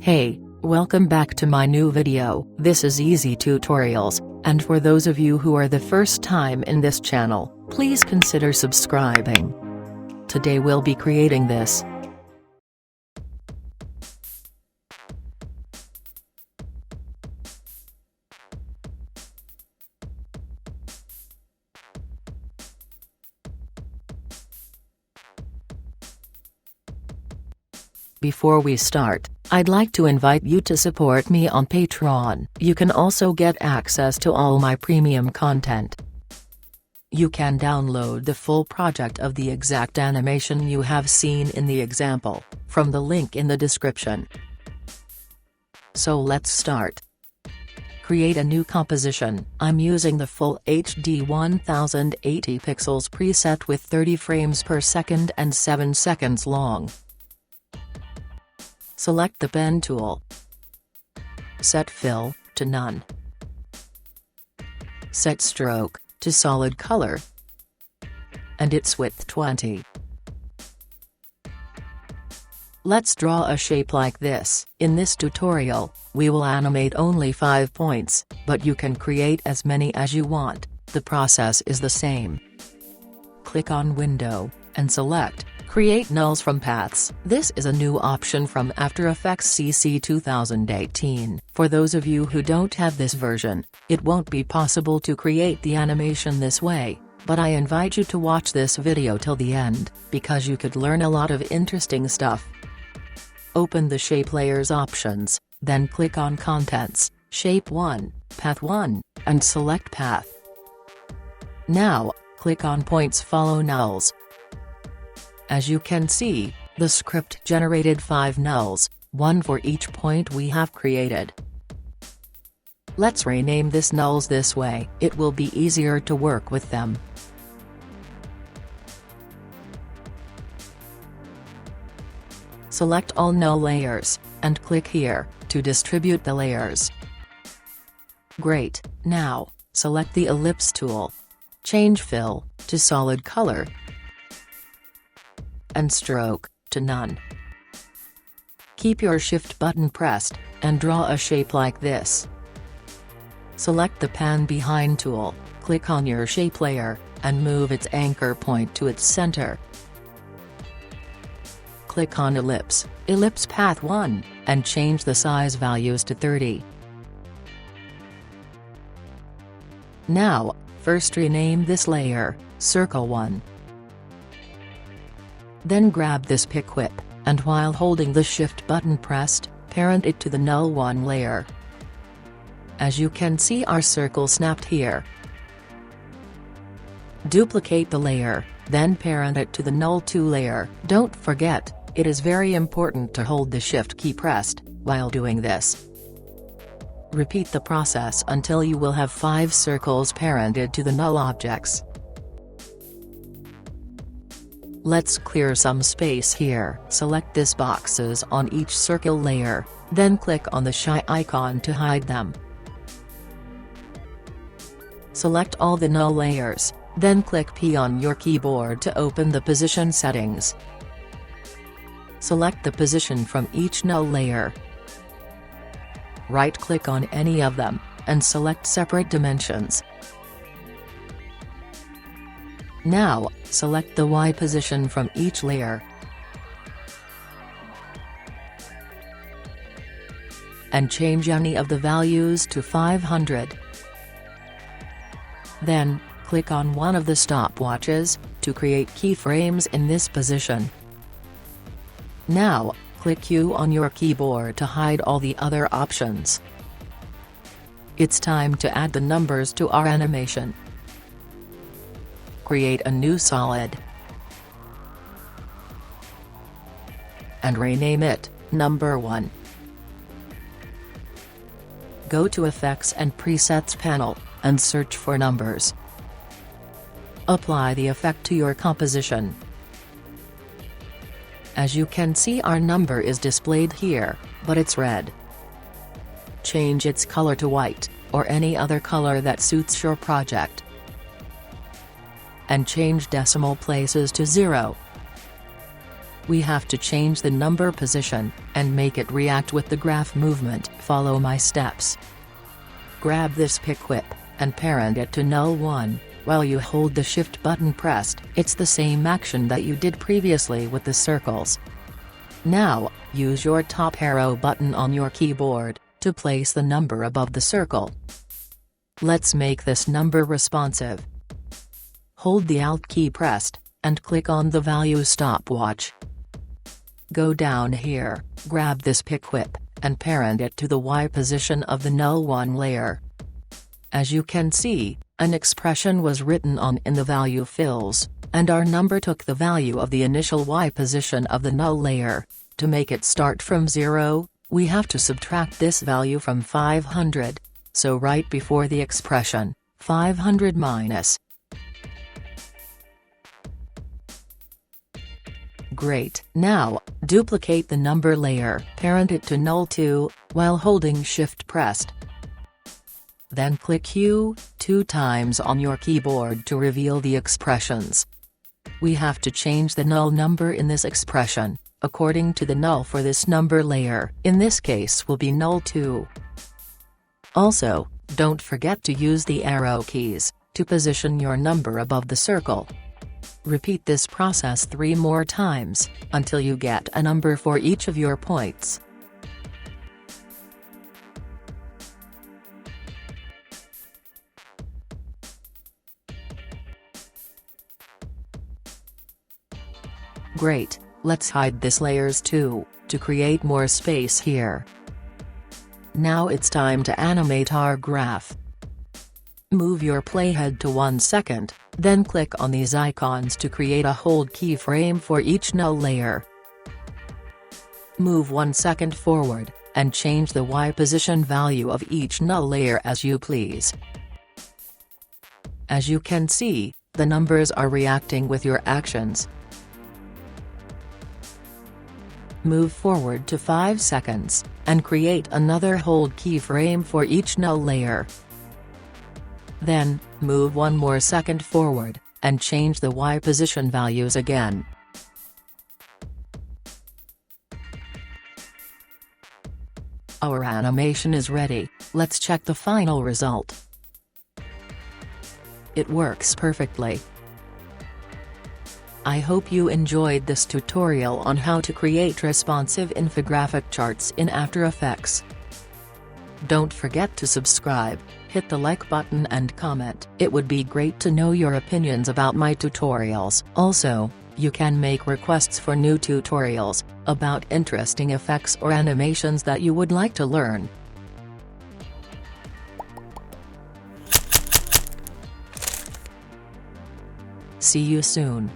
Hey, welcome back to my new video. This is Easy Tutorials, and for those of you who are the first time in this channel, please consider subscribing. Today we'll be creating this. Before we start, I'd like to invite you to support me on Patreon. You can also get access to all my premium content. You can download the full project of the exact animation you have seen in the example, from the link in the description. So let's start. Create a new composition. I'm using the full HD 1080 pixels preset with 30 frames per second and 7 seconds long. Select the pen tool. Set fill to none. Set stroke to solid color. And its width 20. Let's draw a shape like this. In this tutorial, we will animate only 5 points, but you can create as many as you want. The process is the same. Click on Window, and select Create Nulls from Paths. This is a new option from After Effects CC 2018. For those of you who don't have this version, it won't be possible to create the animation this way, but I invite you to watch this video till the end, because you could learn a lot of interesting stuff. Open the Shape Layers options, then click on Contents, Shape 1, Path 1, and select Path. Now, click on Points Follow Nulls. As you can see, the script generated 5 nulls, one for each point we have created. Let's rename this nulls this way, it will be easier to work with them. Select all null layers, and click here, to distribute the layers. Great, now, select the ellipse tool. Change fill, to solid color. And stroke, to none. Keep your shift button pressed, and draw a shape like this. Select the pan behind tool, click on your shape layer, and move its anchor point to its center. Click on Ellipse, Ellipse Path 1, and change the size values to 30. Now, first rename this layer, Circle 1. Then grab this pick whip, and while holding the shift button pressed, parent it to the null 1 layer. As you can see, our circle snapped here. Duplicate the layer, then parent it to the null 2 layer. Don't forget, it is very important to hold the shift key pressed while doing this. Repeat the process until you will have 5 circles parented to the null objects. Let's clear some space here. Select this boxes on each circle layer, then click on the shy icon to hide them. Select all the null layers, then click P on your keyboard to open the position settings. Select the position from each null layer. Right-click on any of them, and select Separate Dimensions. Now, select the Y position from each layer. And change any of the values to 500. Then, click on one of the stopwatches, to create keyframes in this position. Now, click Q on your keyboard to hide all the other options. It's time to add the numbers to our animation. Create a new solid. And rename it, Number 1. Go to Effects and Presets panel, and search for Numbers. Apply the effect to your composition. As you can see, our number is displayed here, but it's red. Change its color to white, or any other color that suits your project. And change decimal places to 0. We have to change the number position, and make it react with the graph movement. Follow my steps. Grab this pick whip, and parent it to null 1, while you hold the shift button pressed. It's the same action that you did previously with the circles. Now, use your top arrow button on your keyboard, to place the number above the circle. Let's make this number responsive. Hold the Alt key pressed, and click on the value stopwatch. Go down here, grab this pick whip, and parent it to the Y position of the null 1 layer. As you can see, an expression was written on in the value fills, and our number took the value of the initial Y position of the null layer. To make it start from 0, we have to subtract this value from 500, so right before the expression, 500 minus. Great. Now, duplicate the number layer, parent it to null 2, while holding shift pressed. Then click Q 2 times on your keyboard to reveal the expressions. We have to change the null number in this expression, according to the null for this number layer. In this case will be null 2. Also, don't forget to use the arrow keys, to position your number above the circle. Repeat this process 3 more times, until you get a number for each of your points. Great, let's hide this layers too, to create more space here. Now it's time to animate our graph. Move your playhead to 1 second, then click on these icons to create a hold keyframe for each null layer. Move 1 second forward, and change the Y position value of each null layer as you please. As you can see, the numbers are reacting with your actions. Move forward to 5 seconds, and create another hold keyframe for each null layer. Then, move 1 more second forward, and change the Y position values again. Our animation is ready, let's check the final result. It works perfectly. I hope you enjoyed this tutorial on how to create responsive infographic charts in After Effects. Don't forget to subscribe, hit the like button and comment. It would be great to know your opinions about my tutorials. Also, you can make requests for new tutorials, about interesting effects or animations that you would like to learn. See you soon.